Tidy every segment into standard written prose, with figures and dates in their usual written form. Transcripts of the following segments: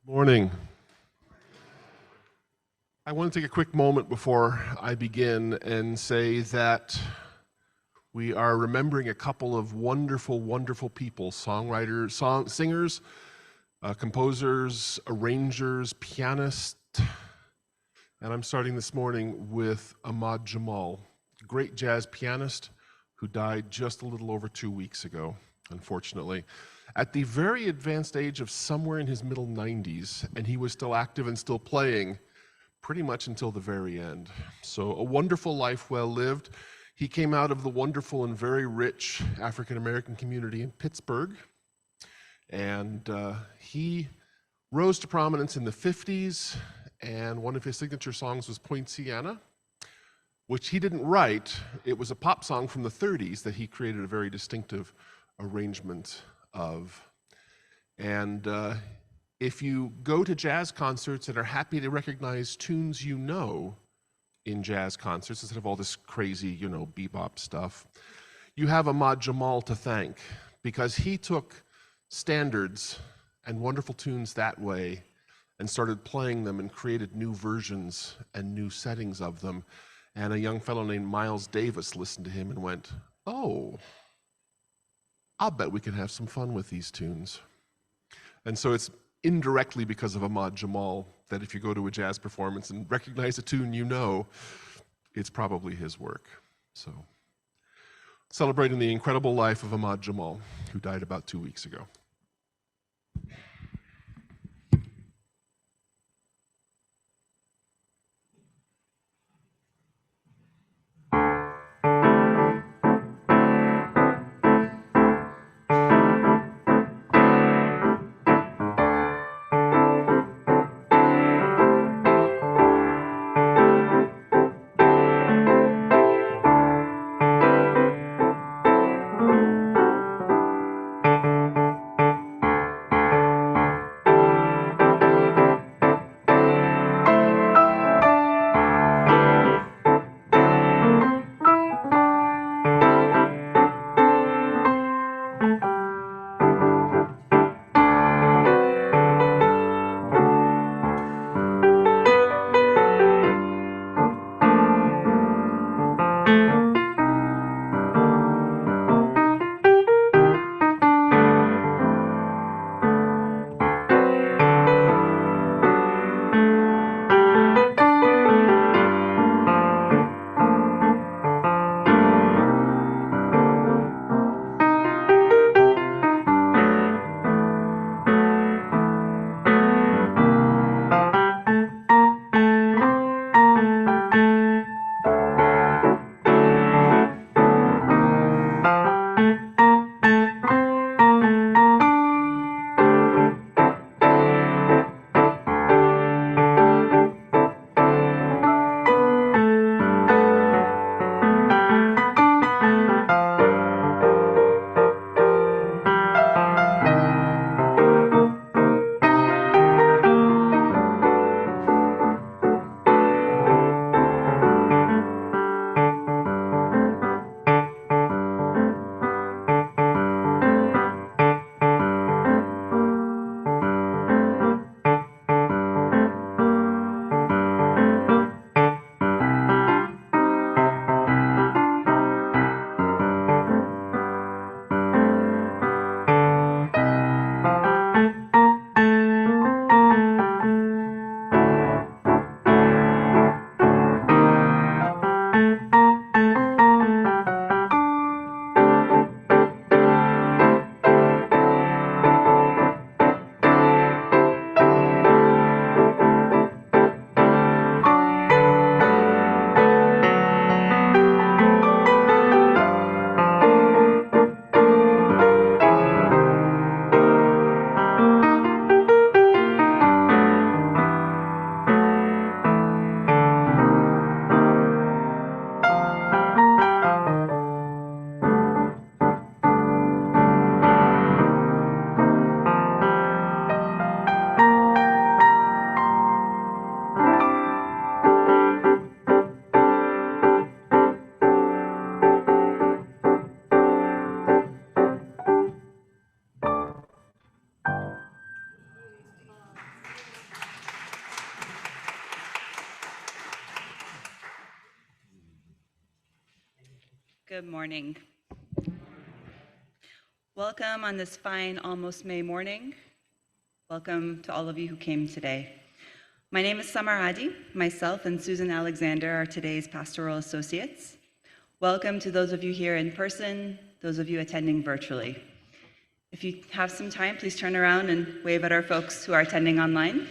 Morning. I want to take a quick moment before I begin and say that we are remembering a couple of wonderful, wonderful people, songwriters, singers, composers, arrangers, pianists. And I'm starting this morning with Ahmad Jamal, a great jazz pianist who died just a little over 2 weeks ago, unfortunately, at the very advanced age of somewhere in his middle 90s, and he was still active and still playing pretty much until the very end. So a wonderful life well lived. He came out of the wonderful and very rich African American community in Pittsburgh, and he rose to prominence in the 50s, and one of his signature songs was Poinciana, which he didn't write. It was a pop song from the 30s that he created a very distinctive arrangement of. And if you go to jazz concerts and are happy to recognize tunes you know in jazz concerts instead of all this crazy, bebop stuff, you have Ahmad Jamal to thank, because he took standards and wonderful tunes that way and started playing them and created new versions and new settings of them. And a young fellow named Miles Davis listened to him and went, "Oh, I'll bet we can have some fun with these tunes." And so it's indirectly because of Ahmad Jamal that if you go to a jazz performance and recognize a tune you know, it's probably his work. So, celebrating the incredible life of Ahmad Jamal, who died about 2 weeks ago. Good morning. Welcome on this fine, almost May morning. Welcome to all of you who came today. My name is Samar Adi. Myself and Susan Alexander are today's pastoral associates. Welcome to those of you here in person, those of you attending virtually. If you have some time, please turn around and wave at our folks who are attending online.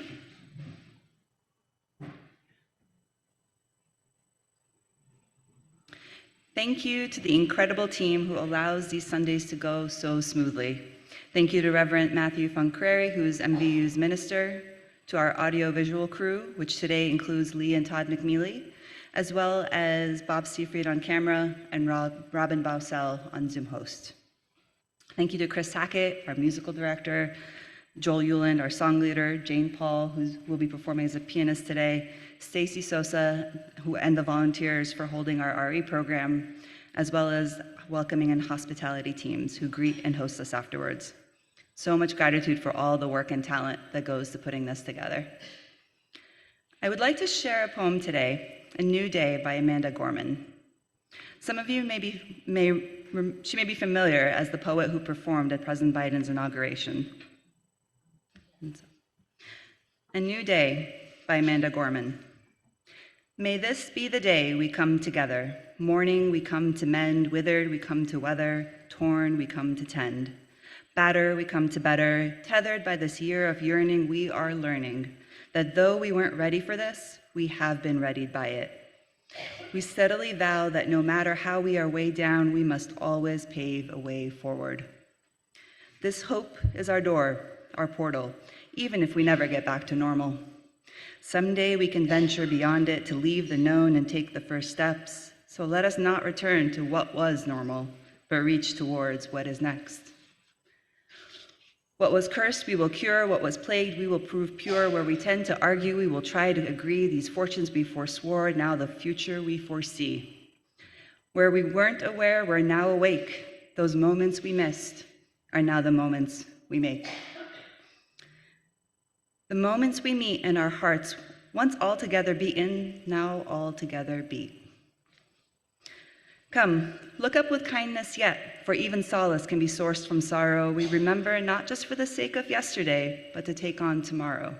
Thank you to the incredible team who allows these Sundays to go so smoothly. Thank you to Reverend Matthew Foncreri, who is MVU's minister, to our audiovisual crew, which today includes Lee and Todd McNeely, as well as Bob Seafried on camera and Robin Bausell on Zoom host. Thank you to Chris Hackett, our musical director, Joel Euland, our song leader, Jane Paul, who will be performing as a pianist today, Stacy Sosa, and the volunteers for holding our RE program, as well as welcoming and hospitality teams who greet and host us afterwards. So much gratitude for all the work and talent that goes to putting this together. I would like to share a poem today, A New Day by Amanda Gorman. Some of you she may be familiar as the poet who performed at President Biden's inauguration. A New Day by Amanda Gorman. May this be the day we come together. Mourning we come to mend, withered we come to weather, torn we come to tend. Batter we come to better, tethered by this year of yearning we are learning that though we weren't ready for this, we have been readied by it. We steadily vow that no matter how we are weighed down, we must always pave a way forward. This hope is our door, our portal, even if we never get back to normal. Someday we can venture beyond it to leave the known and take the first steps. So let us not return to what was normal, but reach towards what is next. What was cursed, we will cure. What was plagued, we will prove pure. Where we tend to argue, we will try to agree. These fortunes we forswore, now the future we foresee. Where we weren't aware, we're now awake. Those moments we missed are now the moments we make. The moments we meet in our hearts, once altogether beaten, now altogether beat. Come, look up with kindness yet, for even solace can be sourced from sorrow. We remember not just for the sake of yesterday, but to take on tomorrow.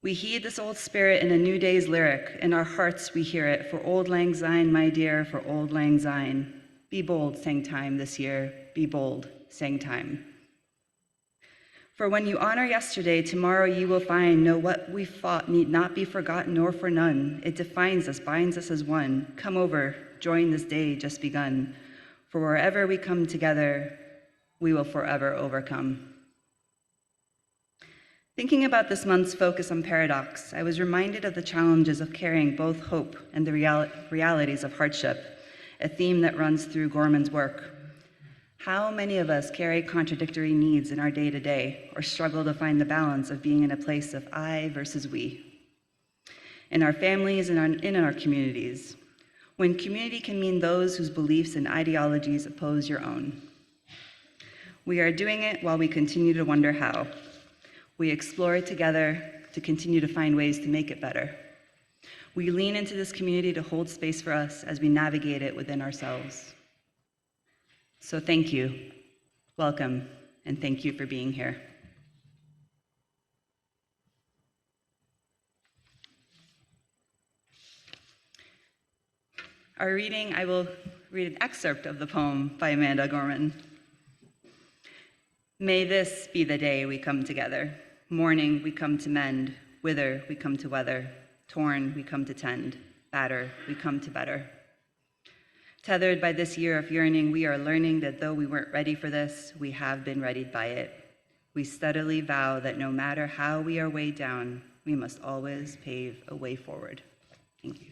We heed this old spirit in a new day's lyric. In our hearts we hear it, for Auld Lang Syne, my dear, for Auld Lang Syne. Be bold, sang time this year, be bold, sang time. For when you honor yesterday, tomorrow you will find, know what we fought need not be forgotten nor for none. It defines us, binds us as one. Come over, join this day just begun. For wherever we come together, we will forever overcome. Thinking about this month's focus on paradox, I was reminded of the challenges of carrying both hope and the realities of hardship, a theme that runs through Gorman's work. How many of us carry contradictory needs in our day-to-day or struggle to find the balance of being in a place of I versus we? In our families and in our communities, when community can mean those whose beliefs and ideologies oppose your own. We are doing it while we continue to wonder how. We explore it together to continue to find ways to make it better. We lean into this community to hold space for us as we navigate it within ourselves. So thank you, welcome, and thank you for being here. Our reading, I will read an excerpt of the poem by Amanda Gorman. May this be the day we come together. Mourning we come to mend, wither we come to weather, torn we come to tend, batter we come to better. Tethered by this year of yearning, we are learning that though we weren't ready for this, we have been readied by it. We steadily vow that no matter how we are weighed down, we must always pave a way forward. Thank you.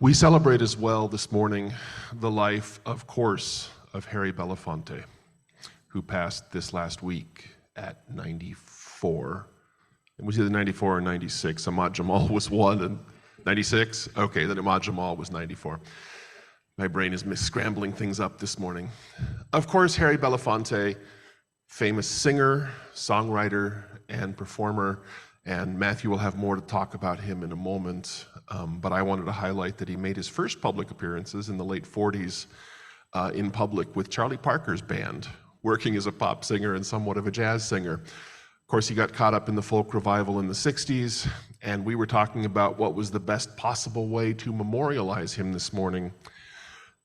We celebrate as well this morning the life, of course, of Harry Belafonte, who passed this last week at 94. And was either 94 or 96. Ahmad Jamal was one, and 96? Okay, then Ahmad Jamal was 94. My brain is scrambling things up this morning. Of course, Harry Belafonte, famous singer, songwriter, and performer, and Matthew will have more to talk about him in a moment, but I wanted to highlight that he made his first public appearances in the late 40s in public with Charlie Parker's band, working as a pop singer and somewhat of a jazz singer. Of course, he got caught up in the folk revival in the 60s, and we were talking about what was the best possible way to memorialize him this morning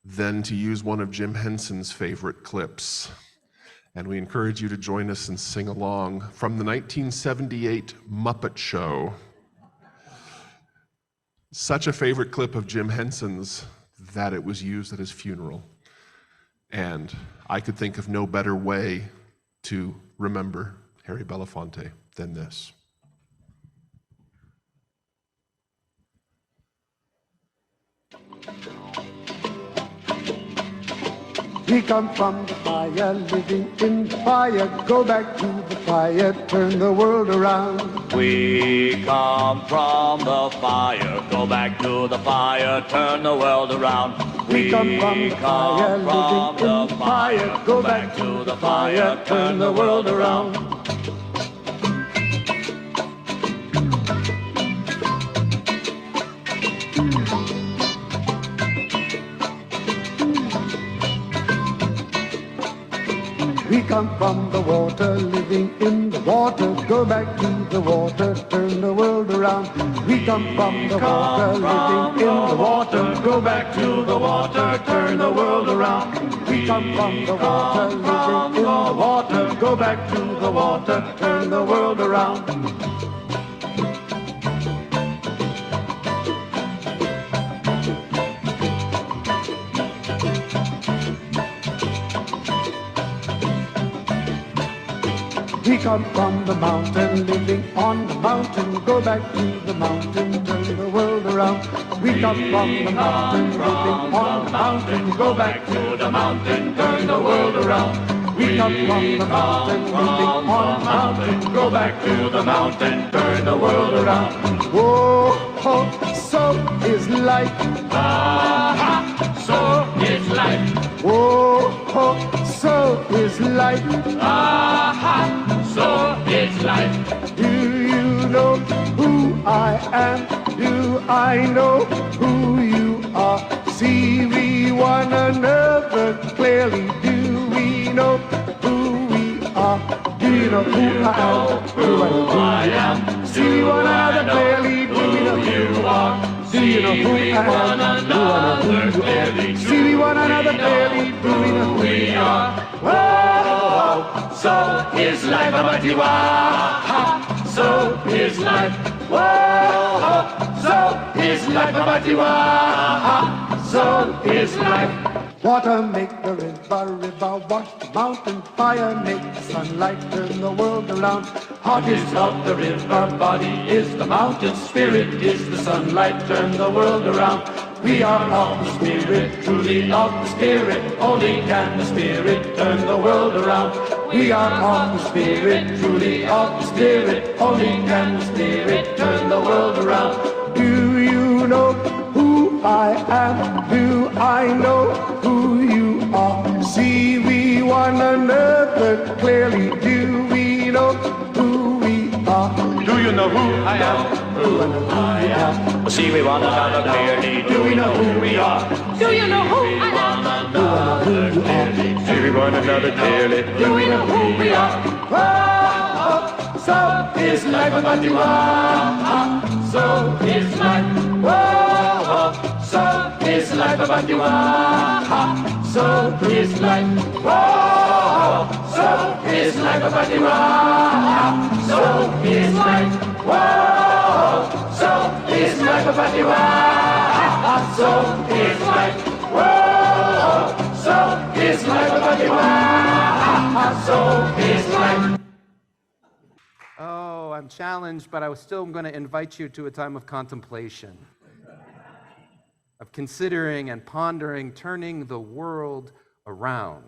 than to use one of Jim Henson's favorite clips. And we encourage you to join us and sing along from the 1978 Muppet Show. Such a favorite clip of Jim Henson's that it was used at his funeral. And I could think of no better way to remember Harry Belafonte than this. We come from the fire, living in the fire, go back to the fire, turn the world around. We come from the fire, go back to the fire, turn the world around. We come from the fire, living in the fire, go back to the fire, turn the world around. We come from the water, living in the water, go back to the water, turn the world around. We come from the water, living in the water, go back to the water, turn the world around. We come from the water, living in the water, go back to the water, turn the world around. We come from the mountain, living on the mountain, go back to the mountain, turn the world around. We come from the mountain, living on the mountain, go back to the mountain, turn the world around. We come from the mountain, living on the mountain, go back to the mountain, turn the world around. Whoa, oh, so is life. Ah, so is life. Whoa, oh, so is life. Ah, so is life. Do you know who I am? Do I know who you are? See we one another clearly. Do we know who we are? Do you know who I am? Who I am. See we one another clearly. Do we know who you are? Do you know who I am? Do I know who you are? See we one another clearly. Do we know who we are? Whoa, so is life, Abatiwa. So is life. Whoa, so is life, Abatiwa. So is life. Water make the river wash the mountain. Fire make the sunlight turn the world around. Heart is of the river, body is the mountain, spirit is the sunlight, turn the world around. We are of the spirit, truly of the spirit, only can the spirit turn the world around. We are of the spirit, truly of the spirit, only can the spirit turn the world around. Do you know who I am? Do I know who you are? See we one another clearly. Do we know who we are? Do you know who I am? Who I am. See we one another clearly. Do we know who we are? Do you know who I am? See we one another clearly. Do we know who we are? Oh, so Is life Abatiwa? So is life. Whoa, so is life Abatiwa. So is life. Whoa, so is life Abatiwa. So is life. Whoa, so is life Abatiwa. So is life. Whoa, so is life Abatiwa. So is life. Oh, I'm challenged, but I still am going to invite you to a time of contemplation, of considering and pondering, turning the world around.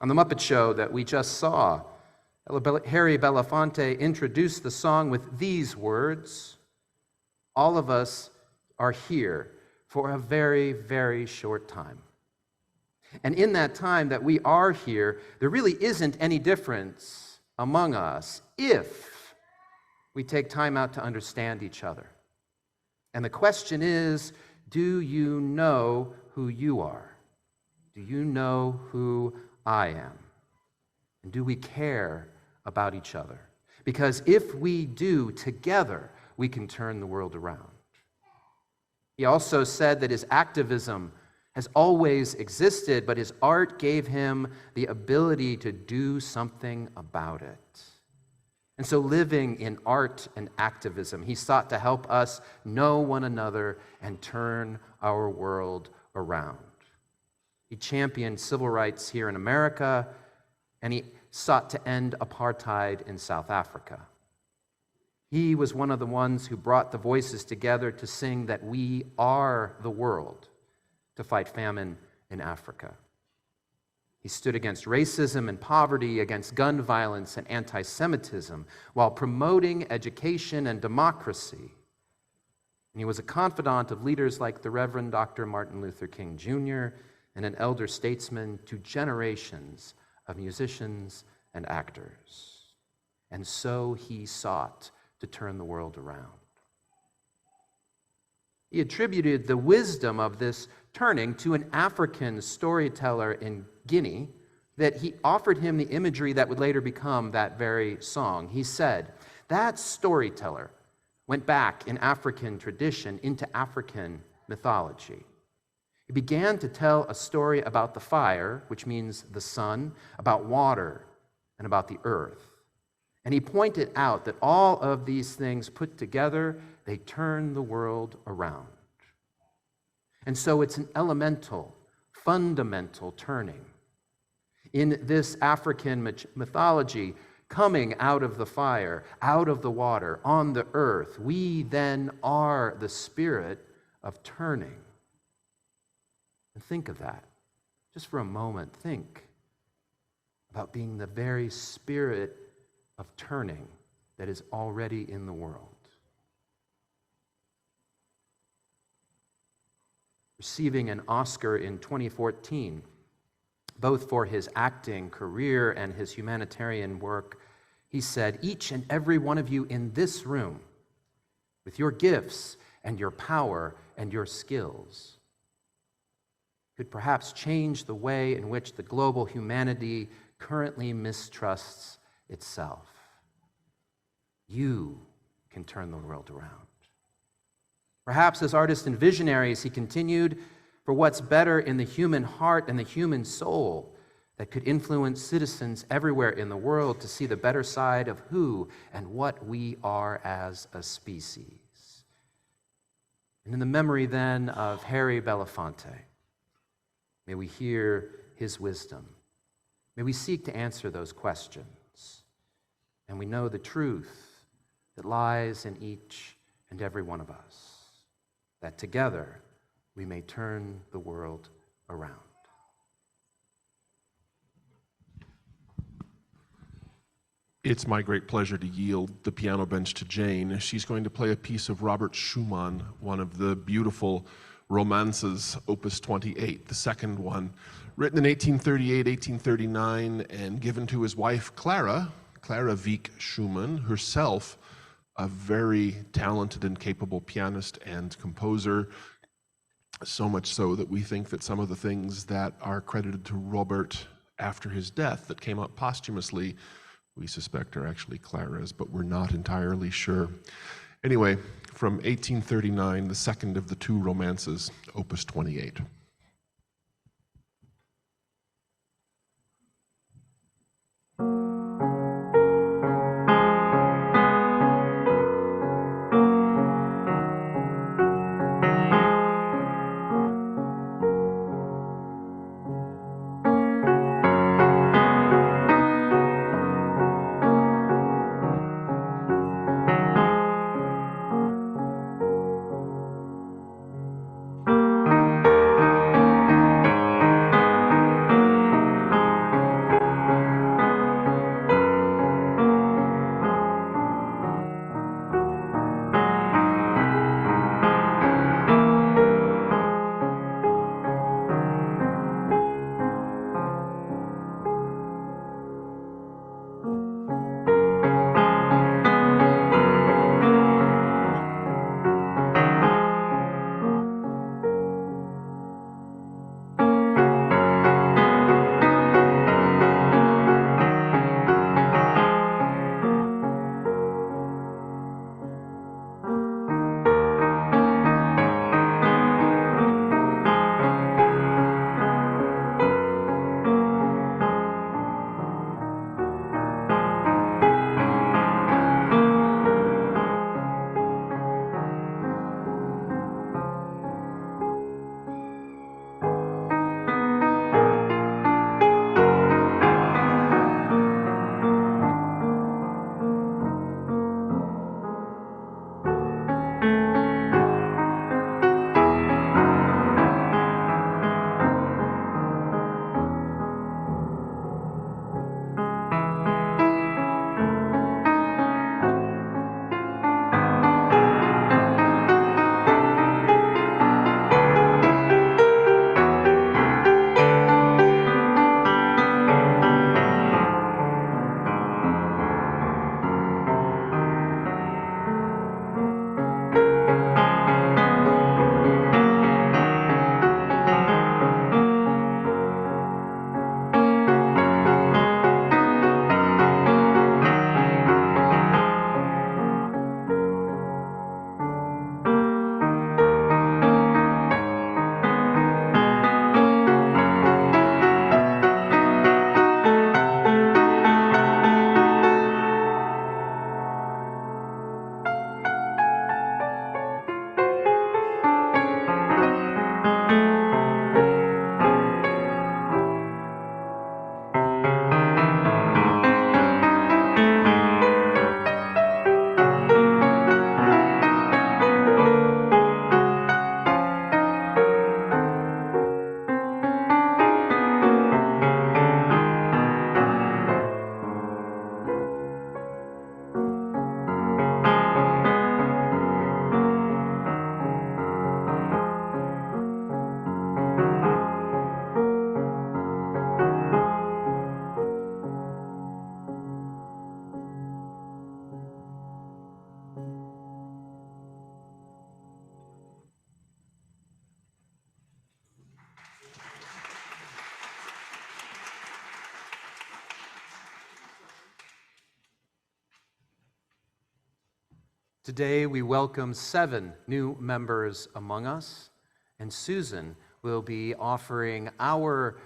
On the Muppet Show that we just saw, Harry Belafonte introduced the song with these words: all of us are here for a very, very short time. And in that time that we are here, there really isn't any difference among us if we take time out to understand each other. And the question is, do you know who you are? Do you know who I am? And do we care about each other? Because if we do, together, we can turn the world around. He also said that his activism has always existed, but his art gave him the ability to do something about it. And so, living in art and activism, he sought to help us know one another and turn our world around. He championed civil rights here in America, and he sought to end apartheid in South Africa. He was one of the ones who brought the voices together to sing that we are the world, to fight famine in Africa. He stood against racism and poverty, against gun violence and anti-Semitism, while promoting education and democracy. And he was a confidant of leaders like the Reverend Dr. Martin Luther King Jr. and an elder statesman to generations of musicians and actors. And so he sought to turn the world around. He attributed the wisdom of this turning to an African storyteller in Guinea, that he offered him the imagery that would later become that very song. He said, that storyteller went back in African tradition into African mythology. He began to tell a story about the fire, which means the sun, about water, and about the earth. And he pointed out that all of these things put together, they turn the world around. And so it's an elemental, fundamental turning. In this African mythology, coming out of the fire, out of the water, on the earth, we then are the spirit of turning. And think of that. Just for a moment, think about being the very spirit of turning that is already in the world. Receiving an Oscar in 2014, both for his acting career and his humanitarian work, he said, each and every one of you in this room, with your gifts and your power and your skills, could perhaps change the way in which the global humanity currently mistrusts itself. You can turn the world around. Perhaps as artists and visionaries, he continued, for what's better in the human heart and the human soul that could influence citizens everywhere in the world to see the better side of who and what we are as a species. And in the memory then of Harry Belafonte, may we hear his wisdom. May we seek to answer those questions. And we know the truth that lies in each and every one of us, that together we may turn the world around. It's my great pleasure to yield the piano bench to Jane. She's going to play a piece of Robert Schumann, one of the beautiful romances, Opus 28, the second one, written in 1838, 1839, and given to his wife, Clara Wieck Schumann, herself a very talented and capable pianist and composer, so much so that we think that some of the things that are credited to Robert after his death that came up posthumously, we suspect are actually Clara's, but we're not entirely sure. Anyway, from 1839, the second of the two romances, Opus 28. Today we welcome 7 new members among us, and Susan will be offering our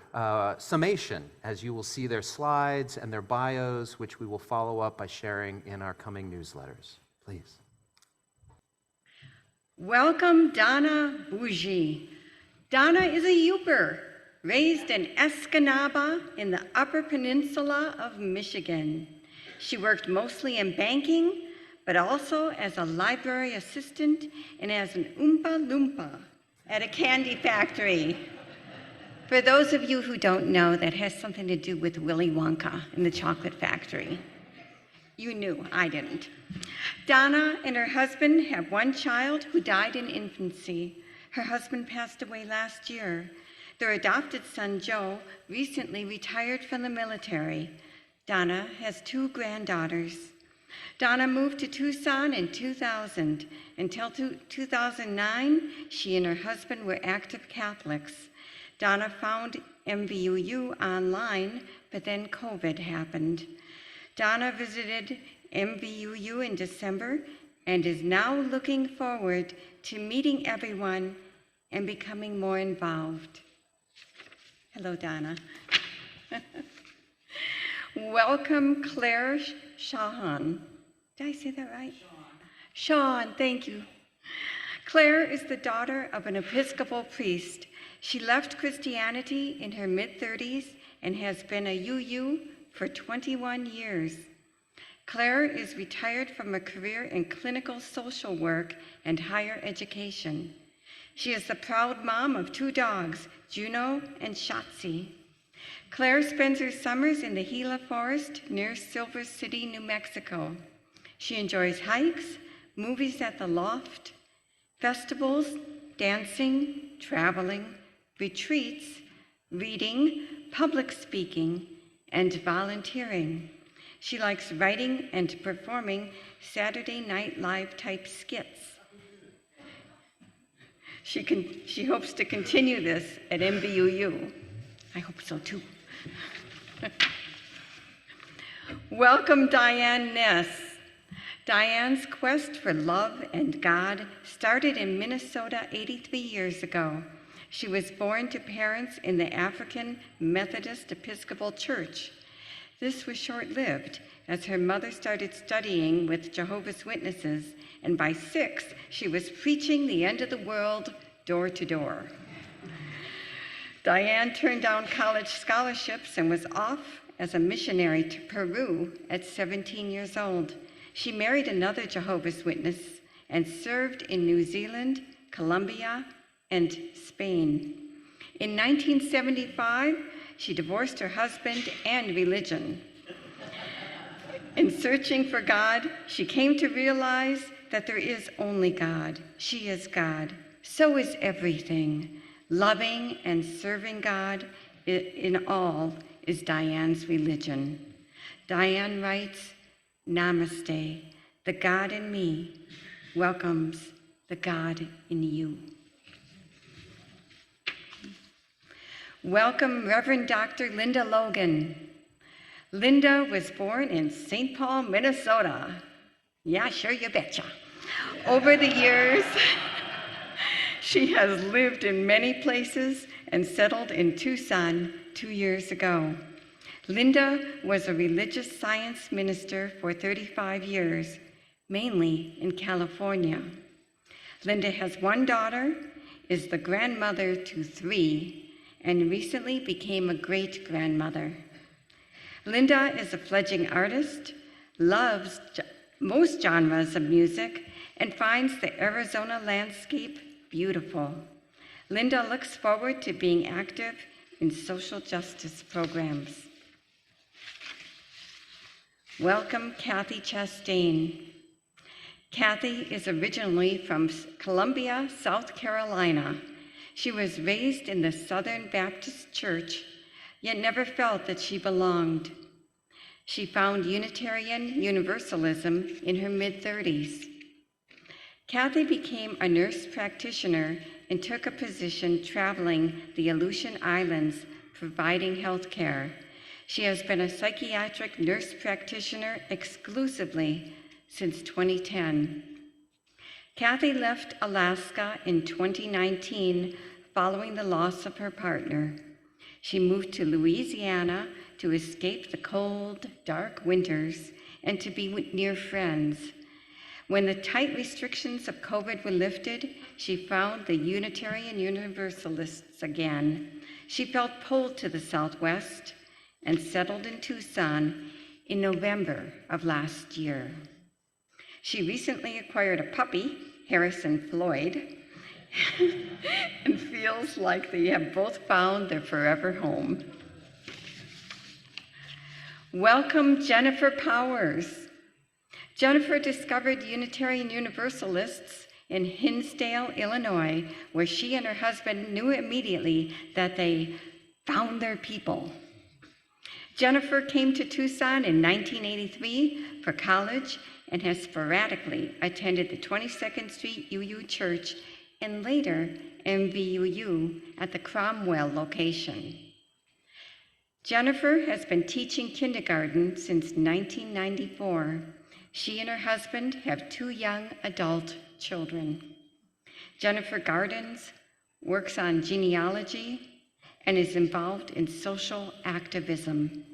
summation as you will see their slides and their bios, which we will follow up by sharing in our coming newsletters. Please. Welcome Donna Bougie. Donna is a Yooper, raised in Escanaba in the Upper Peninsula of Michigan. She worked mostly in banking, but also as a library assistant and as an Oompa Loompa at a candy factory. For those of you who don't know, that has something to do with Willy Wonka and the chocolate factory. You knew, I didn't. Donna and her husband have 1 child who died in infancy. Her husband passed away last year. Their adopted son, Joe, recently retired from the military. Donna has 2 granddaughters. Donna moved to Tucson in 2000. Until 2009, she and her husband were active Catholics. Donna found MVUU online, but then COVID happened. Donna visited MVUU in December and is now looking forward to meeting everyone and becoming more involved. Hello, Donna. Welcome, Claire Shahan. Did I say that right? Sean, thank you. Claire is the daughter of an Episcopal priest. She left Christianity in her mid-30s and has been a UU for 21 years. Claire is retired from a career in clinical social work and higher education. She is the proud mom of 2 dogs, Juno and Shotzi. Claire spends her summers in the Gila Forest near Silver City, New Mexico. She enjoys hikes, movies at the Loft, festivals, dancing, traveling, retreats, reading, public speaking, and volunteering. She likes writing and performing Saturday Night Live type skits. She hopes to continue this at MVUU. I hope so too. Welcome Diane Ness. Diane's quest for love and God started in Minnesota 83 years ago. She was born to parents in the African Methodist Episcopal Church. This was short-lived, as her mother started studying with Jehovah's Witnesses, and by 6, she was preaching the end of the world door to door. Diane turned down college scholarships and was off as a missionary to Peru at 17 years old. She married another Jehovah's Witness and served in New Zealand, Colombia, and Spain. In 1975, she divorced her husband and religion. In searching for God, she came to realize that there is only God. She is God. So is everything. Loving and serving God in all is Diane's religion. Diane writes, Namaste, the God in me welcomes the God in you. Welcome Reverend Dr. Linda Logan. Linda was born in St. Paul, Minnesota. Yeah, sure, you betcha. Over the years, she has lived in many places and settled in Tucson 2 years ago. Linda was a religious science minister for 35 years, mainly in California. Linda has 1 daughter, is the grandmother to 3, and recently became a great-grandmother. Linda is a fledgling artist, loves most genres of music, and finds the Arizona landscape beautiful. Linda looks forward to being active in social justice programs. Welcome Kathy Chastain. Kathy is originally from Columbia, South Carolina. She was raised in the Southern Baptist Church, yet never felt that she belonged. She found Unitarian Universalism in her mid-30s. Kathy became a nurse practitioner and took a position traveling the Aleutian Islands, providing health care. She has been a psychiatric nurse practitioner exclusively since 2010. Kathy left Alaska in 2019 following the loss of her partner. She moved to Louisiana to escape the cold, dark winters and to be near friends. When the tight restrictions of COVID were lifted, she found the Unitarian Universalists again. She felt pulled to the Southwest and settled in Tucson in November of last year. She recently acquired a puppy, Harrison Floyd, and feels like they have both found their forever home. Welcome, Jennifer Powers. Jennifer discovered Unitarian Universalists in Hinsdale, Illinois, where she and her husband knew immediately that they found their people. Jennifer came to Tucson in 1983 for college and has sporadically attended the 22nd Street UU Church and later MVUU at the Cromwell location. Jennifer has been teaching kindergarten since 1994. She and her husband have 2 young adult children. Jennifer gardens, works on genealogy, and is involved in social activism.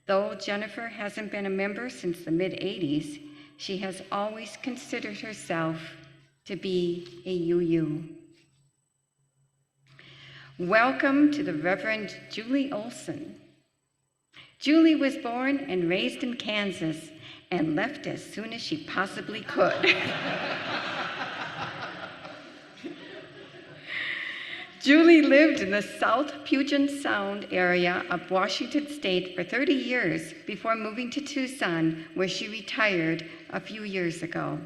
Though Jennifer hasn't been a member since the mid-'80s, she has always considered herself to be a UU. Welcome to the Reverend Julie Olson. Julie was born and raised in Kansas and left as soon as she possibly could. Julie lived in the South Puget Sound area of Washington State for 30 years before moving to Tucson, where she retired a few years ago.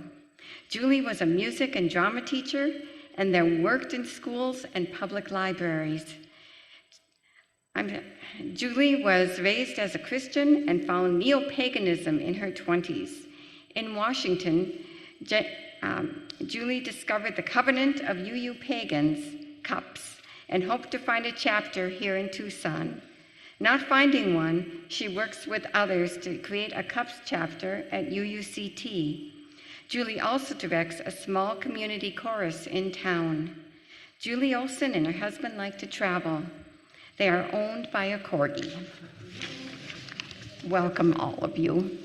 Julie was a music and drama teacher and then worked in schools and public libraries. Julie was raised as a Christian and found neo-paganism in her 20s. In Washington, Julie discovered the Covenant of UU Pagans, CUPS, and hoped to find a chapter here in Tucson. Not finding one, she works with others to create a CUPS chapter at UUCT. Julie also directs a small community chorus in town. Julie Olson and her husband like to travel. They are owned by a corgi. Welcome, all of you.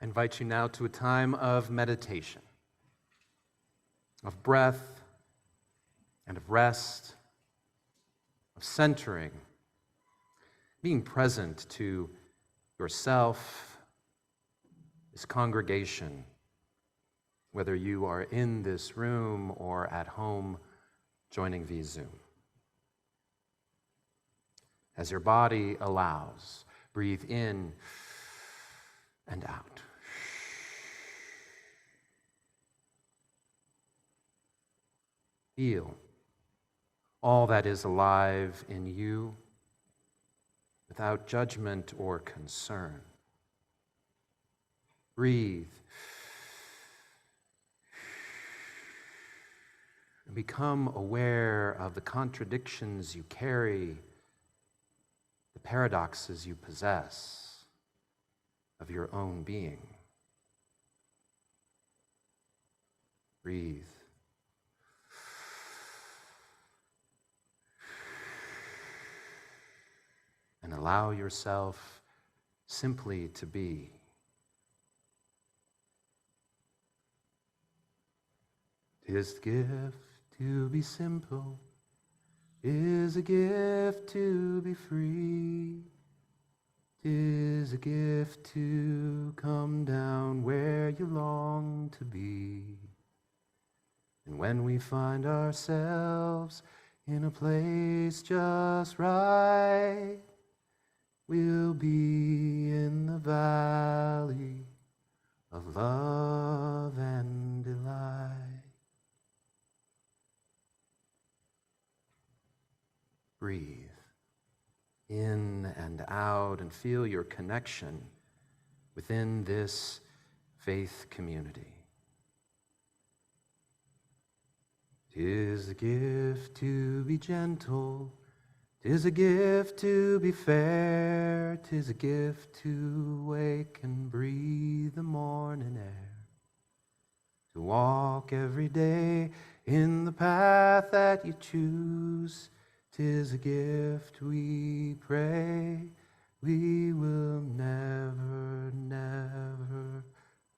I invite you now to a time of meditation, of breath and of rest, of centering, being present to yourself, this congregation, whether you are in this room or at home joining via Zoom. As your body allows, breathe in and out. Feel all that is alive in you without judgment or concern. Breathe and become aware of the contradictions you carry, the paradoxes you possess of your own being. Breathe. And allow yourself simply to be. "'Tis a gift to be simple, 'tis a gift to be free, 'tis a gift to come down where you long to be. And when we find ourselves in a place just right, we'll be in the valley of love and delight." Breathe in and out and feel your connection within this faith community. "'Tis a gift to be gentle, 'Tis a gift to be fair, 'tis a gift to wake and breathe the morning air, to walk every day in the path that you choose. 'Tis a gift we pray we will never, never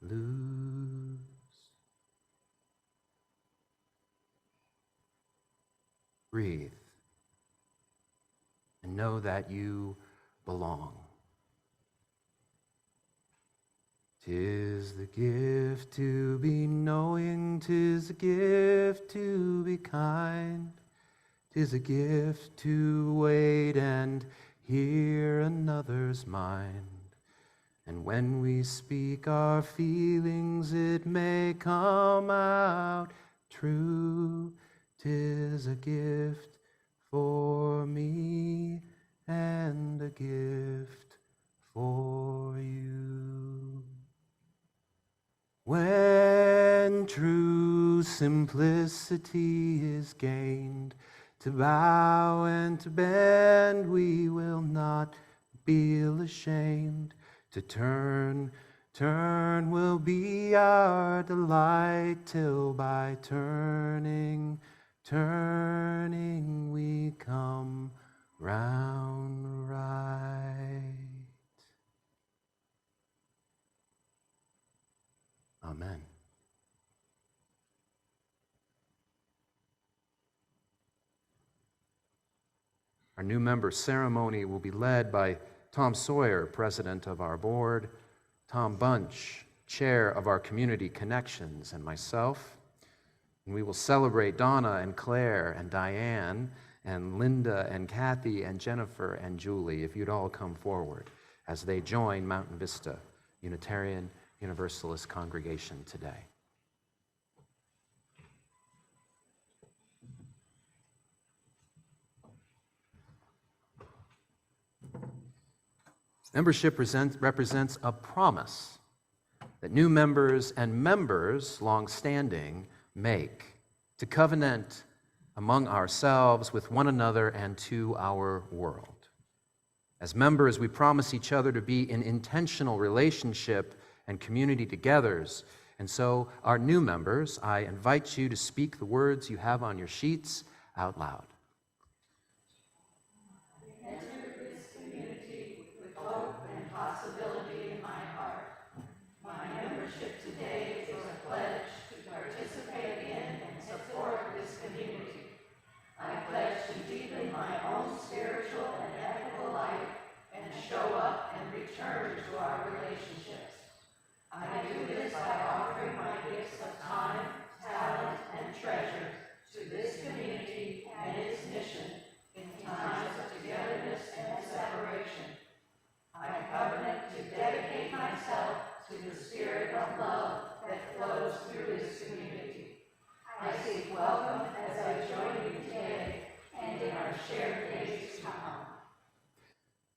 lose. Breathe and know that you belong. 'Tis the gift to be knowing, 'tis a gift to be kind, 'tis a gift to wait and hear another's mind. And when we speak our feelings, it may come out true. 'Tis a gift for me and a gift for you. When true simplicity is gained, to bow and to bend we will not feel ashamed. To turn will be our delight, till by turning we come round right. Amen. Our new member ceremony will be led by Tom Sawyer, president of our board, Tom Bunch, chair of our community connections, and myself. And we will celebrate Donna and Claire and Diane and Linda and Kathy and Jennifer and Julie, if you'd all come forward as they join Mountain Vista Unitarian Universalist congregation today. Membership represents a promise that new members and members long-standing make to covenant among ourselves, with one another, and to our world. As members, we promise each other to be in intentional relationship and community together. And so, our new members, I invite you to speak the words you have on your sheets out loud.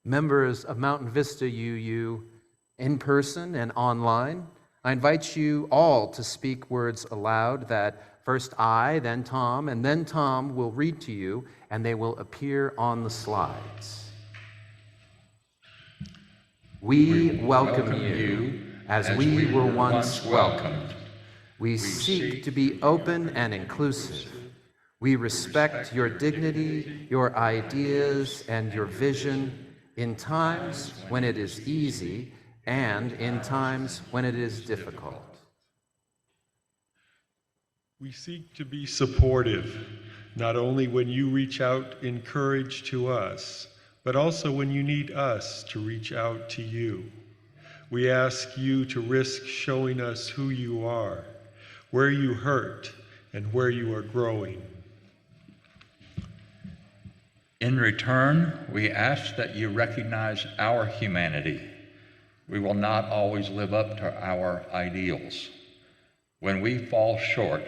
Members of Mountain Vista UU, in person and online, I invite you all to speak words aloud that first I, then Tom, and then Tom will read to you, and they will appear on the slides. We welcome you as we were once welcomed. We seek to be open and inclusive. We respect your dignity, your ideas, and your vision in times when it is easy and in times when it is difficult. We seek to be supportive, not only when you reach out in courage to us, but also when you need us to reach out to you. We ask you to risk showing us who you are, where you hurt, and where you are growing. In return, we ask that you recognize our humanity. We will not always live up to our ideals. When we fall short,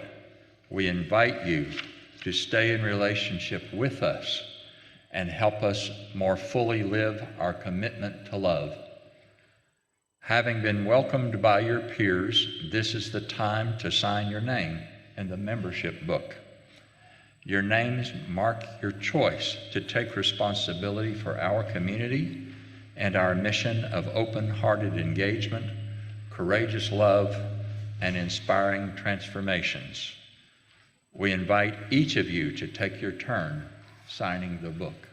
we invite you to stay in relationship with us and help us more fully live our commitment to love. Having been welcomed by your peers, this is the time to sign your name in the membership book. Your names mark your choice to take responsibility for our community and our mission of open-hearted engagement, courageous love, and inspiring transformations. We invite each of you to take your turn signing the book.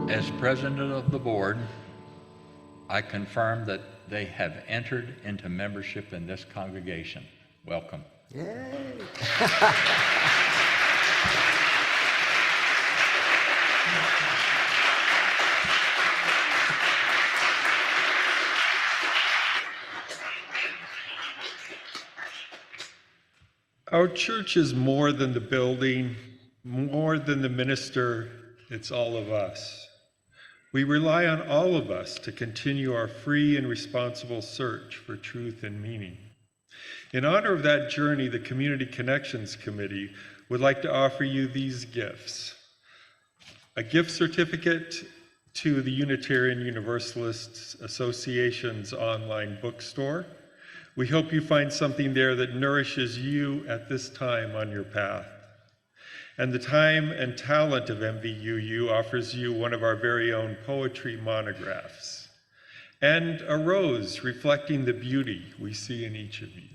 As president of the board, I confirm that they have entered into membership in this congregation. Welcome. Yay! Our church is more than the building, more than the minister, it's all of us. We rely on all of us to continue our free and responsible search for truth and meaning. In honor of that journey, the Community Connections Committee would like to offer you these gifts. A gift certificate to the Unitarian Universalists Association's online bookstore. We hope you find something there that nourishes you at this time on your path. And the time and talent of MVUU offers you one of our very own poetry monographs, and a rose reflecting the beauty we see in each of you.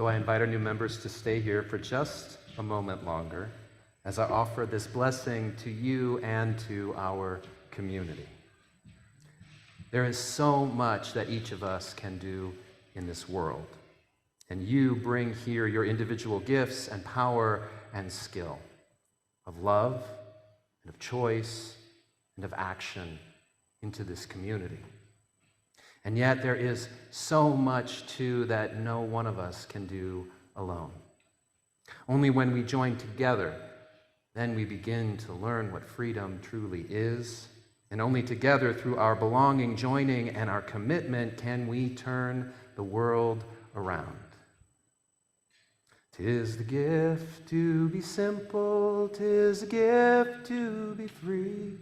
So I invite our new members to stay here for just a moment longer as I offer this blessing to you and to our community. There is so much that each of us can do in this world, and you bring here your individual gifts and power and skill of love and of choice and of action into this community. And yet there is so much, too, that no one of us can do alone. Only when we join together, then we begin to learn what freedom truly is. And only together, through our belonging, joining, and our commitment, can we turn the world around. 'Tis the gift to be simple, 'tis the gift to be free.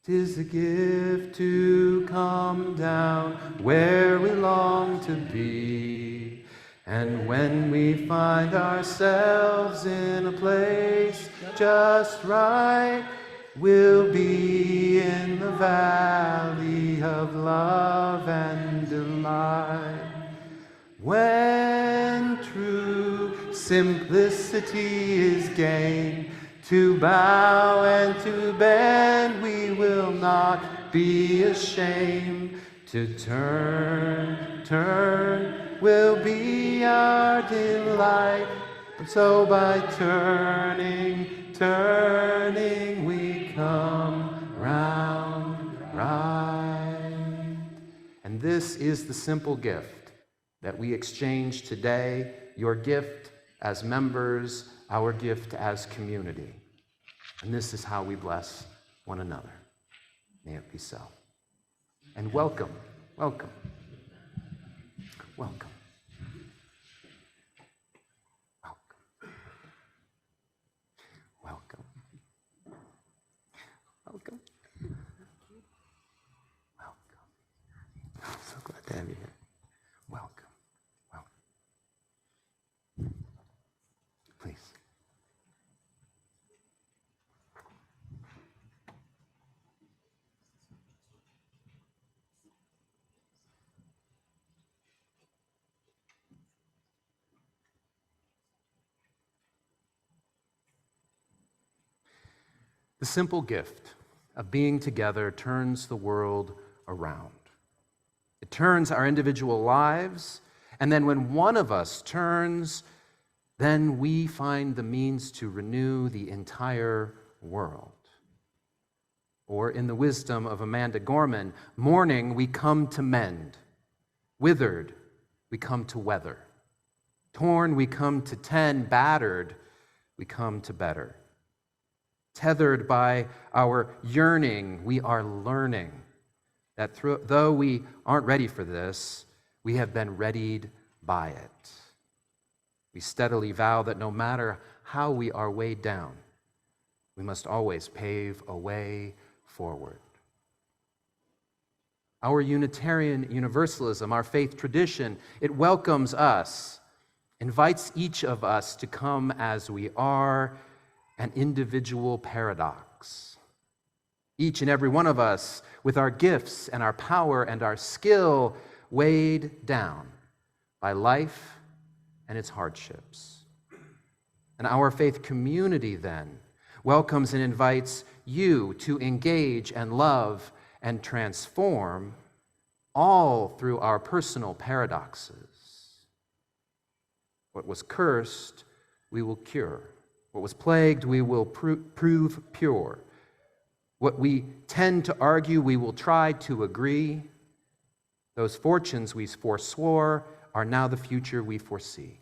'Tis the gift to come down where we long to be. And when we find ourselves in a place just right, we'll be in the valley of love and delight. When true simplicity is gained, to bow and to bend, we will not be ashamed. To turn will be our delight. So by turning, we come round right. And this is the simple gift that we exchange today, your gift as members, our gift as community. And this is how we bless one another. May it be so. And welcome, welcome, welcome. Welcome. Welcome. Welcome. I'm so glad to have you here. Welcome. Welcome. Please. The simple gift of being together turns the world around. It turns our individual lives, and then when one of us turns, then we find the means to renew the entire world. Or in the wisdom of Amanda Gorman, mourning we come to mend, withered we come to weather, torn we come to tend, battered we come to better. Tethered by our yearning, we are learning that though we aren't ready for this, we have been readied by it. We steadily vow that no matter how we are weighed down, we must always pave a way forward. Our Unitarian Universalism, our faith tradition, it welcomes us, invites each of us to come as we are, an individual paradox. Each and every one of us, with our gifts and our power and our skill, weighed down by life and its hardships. And our faith community then welcomes and invites you to engage and love and transform, all through our personal paradoxes. What was cursed, we will cure. What was plagued, we will prove pure. What we tend to argue, we will try to agree. Those fortunes we forswore are now the future we foresee.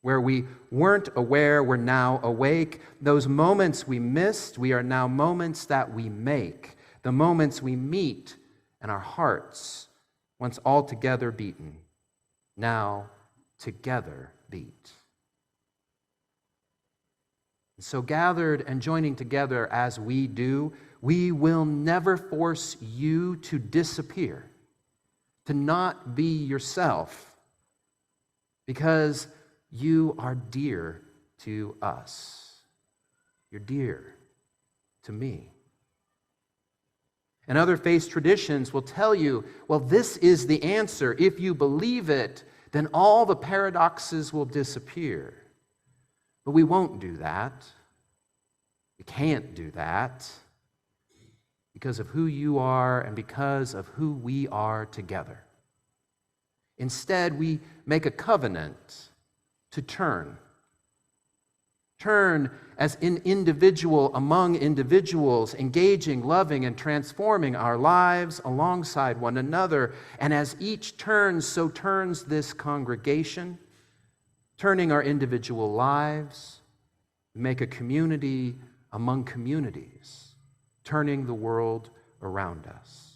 Where we weren't aware, we're now awake. Those moments we missed, we are now moments that we make. The moments we meet and our hearts, once all together beaten, now together beat. So gathered and joining together as we do, we will never force you to disappear, to not be yourself, because you are dear to us. You're dear to me. And other faith traditions will tell you, well, this is the answer. If you believe it, then all the paradoxes will disappear. But we won't do that. We can't do that because of who you are and because of who we are together. Instead, we make a covenant to turn. Turn as an individual among individuals, engaging, loving, and transforming our lives alongside one another. And as each turns, so turns this congregation, turning our individual lives, we make a community among communities, turning the world around us.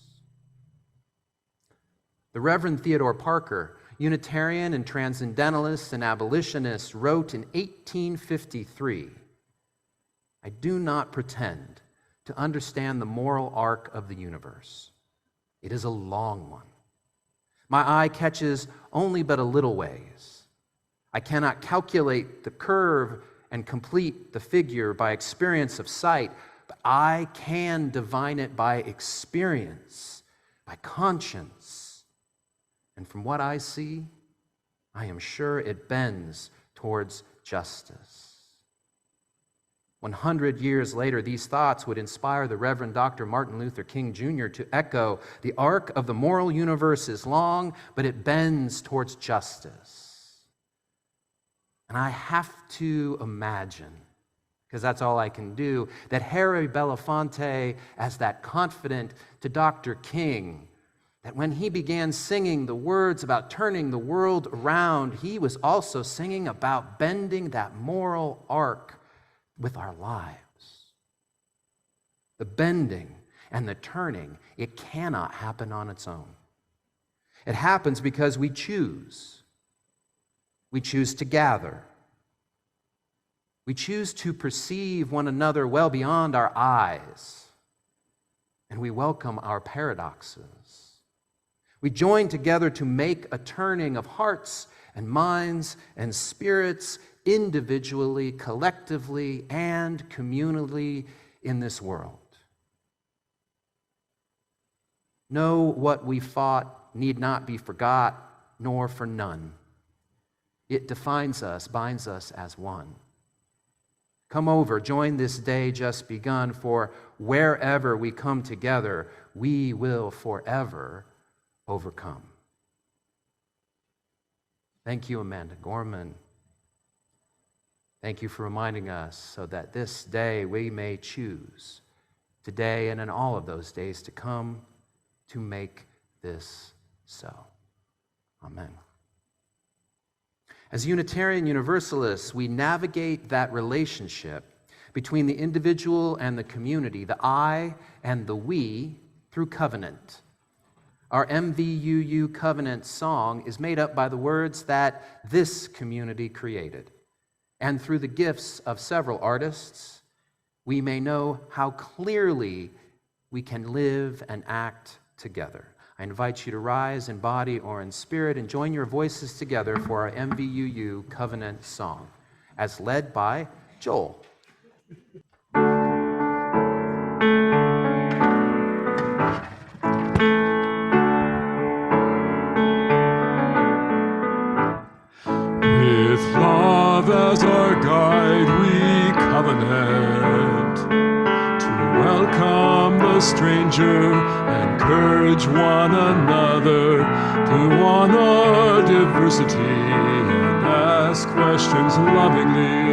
The Reverend Theodore Parker, Unitarian and Transcendentalist and Abolitionist, wrote in 1853, "I do not pretend to understand the moral arc of the universe. It is a long one. My eye catches only but a little ways. I cannot calculate the curve and complete the figure by experience of sight, but I can divine it by experience, by conscience. And from what I see, I am sure it bends towards justice." 100 years later, these thoughts would inspire the Reverend Dr. Martin Luther King Jr. to echo, "The arc of the moral universe is long, but it bends towards justice." And I have to imagine, because that's all I can do, that Harry Belafonte, as that confidant to Dr. King, that when he began singing the words about turning the world around, he was also singing about bending that moral arc with our lives. The bending and the turning, it cannot happen on its own. It happens because we choose. We choose to gather. We choose to perceive one another well beyond our eyes. And we welcome our paradoxes. We join together to make a turning of hearts and minds and spirits individually, collectively, and communally in this world. Know what we fought need not be forgot, nor for none. It defines us, binds us as one. Come over, join this day just begun, for wherever we come together, we will forever overcome. Thank you, Amanda Gorman. Thank you for reminding us so that this day we may choose, today and in all of those days to come, to make this so. Amen. As Unitarian Universalists, we navigate that relationship between the individual and the community, the I and the we, through covenant. Our MVUU covenant song is made up by the words that this community created. And through the gifts of several artists, we may know how clearly we can live and act together. I invite you to rise in body or in spirit and join your voices together for our MVUU covenant song, as led by Joel. With love as our guide, we covenant to welcome the stranger, encourage one another to honor diversity and ask questions lovingly.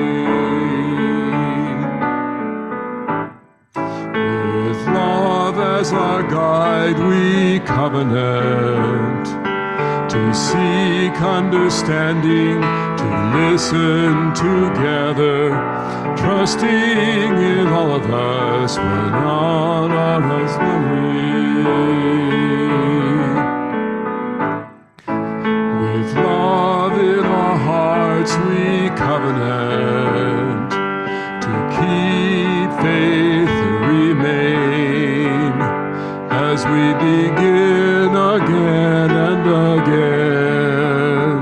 With love as our guide, we covenant to seek understanding, to listen together, trusting in all of us when on our memory. With love in our hearts we covenant to keep faith and remain as we begin again and again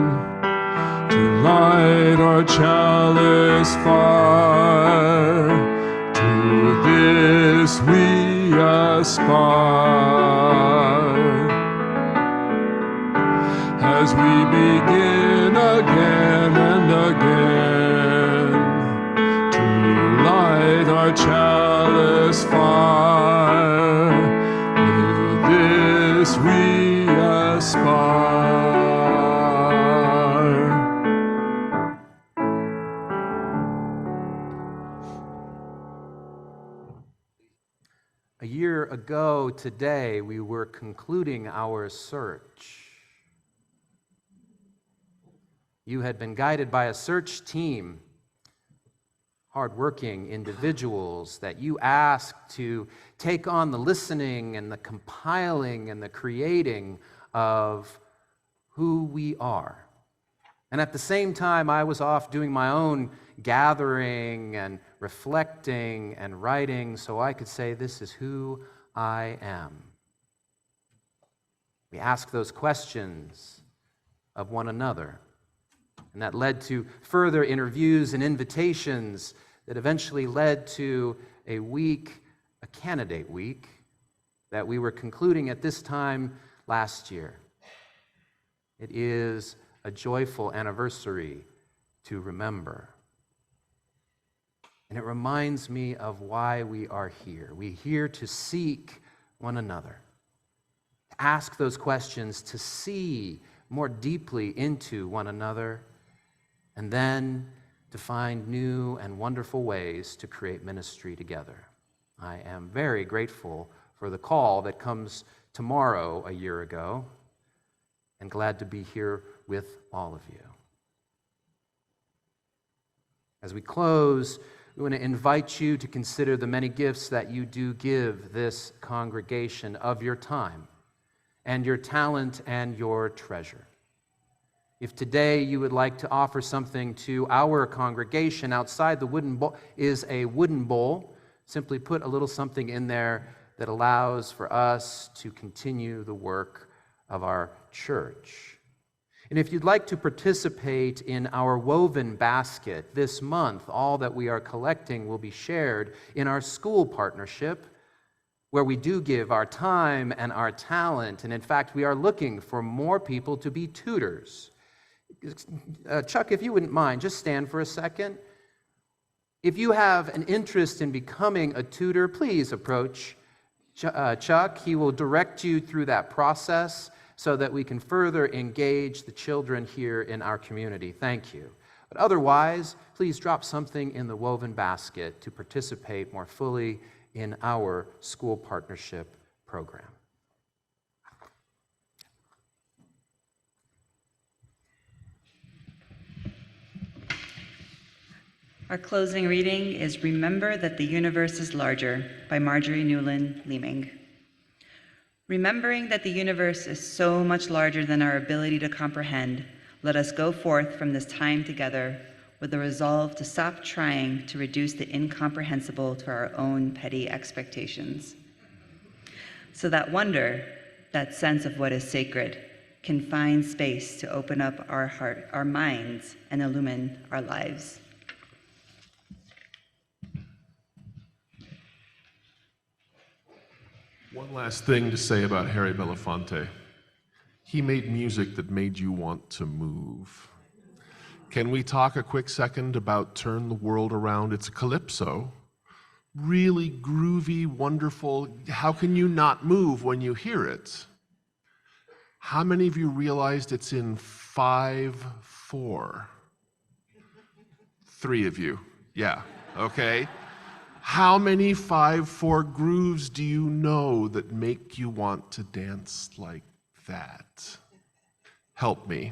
to light our chalice fire. To this we aspire as we begin again and again to light our chalice fire. With this we aspire. A year ago today, we were concluding our search. You had been guided by a search team, hardworking individuals that you asked to take on the listening and the compiling and the creating of who we are. And at the same time, I was off doing my own gathering and reflecting and writing so I could say, this is who I am. We ask those questions of one another. And that led to further interviews and invitations that eventually led to a candidate week, that we were concluding at this time last year. It is a joyful anniversary to remember. And it reminds me of why we are here. We're here to seek one another, to ask those questions, to see more deeply into one another, and then to find new and wonderful ways to create ministry together. I am very grateful for the call that comes tomorrow a year ago, and glad to be here with all of you. As we close, we want to invite you to consider the many gifts that you do give this congregation of your time and your talent and your treasure. If today you would like to offer something to our congregation, outside the wooden bowl is a wooden bowl. Simply put a little something in there that allows for us to continue the work of our church. And if you'd like to participate in our woven basket this month, all that we are collecting will be shared in our school partnership, where we do give our time and our talent. And in fact, we are looking for more people to be tutors. Chuck, if you wouldn't mind, just stand for a second. If you have an interest in becoming a tutor, please approach Chuck. He will direct you through that process so that we can further engage the children here in our community. Thank you. But otherwise, please drop something in the woven basket to participate more fully in our school partnership program. Our closing reading is Remember That the Universe is Larger by Marjorie Newland Leeming. Remembering that the universe is so much larger than our ability to comprehend, let us go forth from this time together with the resolve to stop trying to reduce the incomprehensible to our own petty expectations. So that wonder, that sense of what is sacred, can find space to open up our heart, our minds, and illumine our lives. One last thing to say about Harry Belafonte. He made music that made you want to move. Can we talk a quick second about Turn the World Around? It's a calypso. Really groovy, wonderful. How can you not move when you hear it? How many of you realized it's in 5/4? 3 of you. Yeah, okay. How many 5/4 grooves do you know that make you want to dance like that? Help me.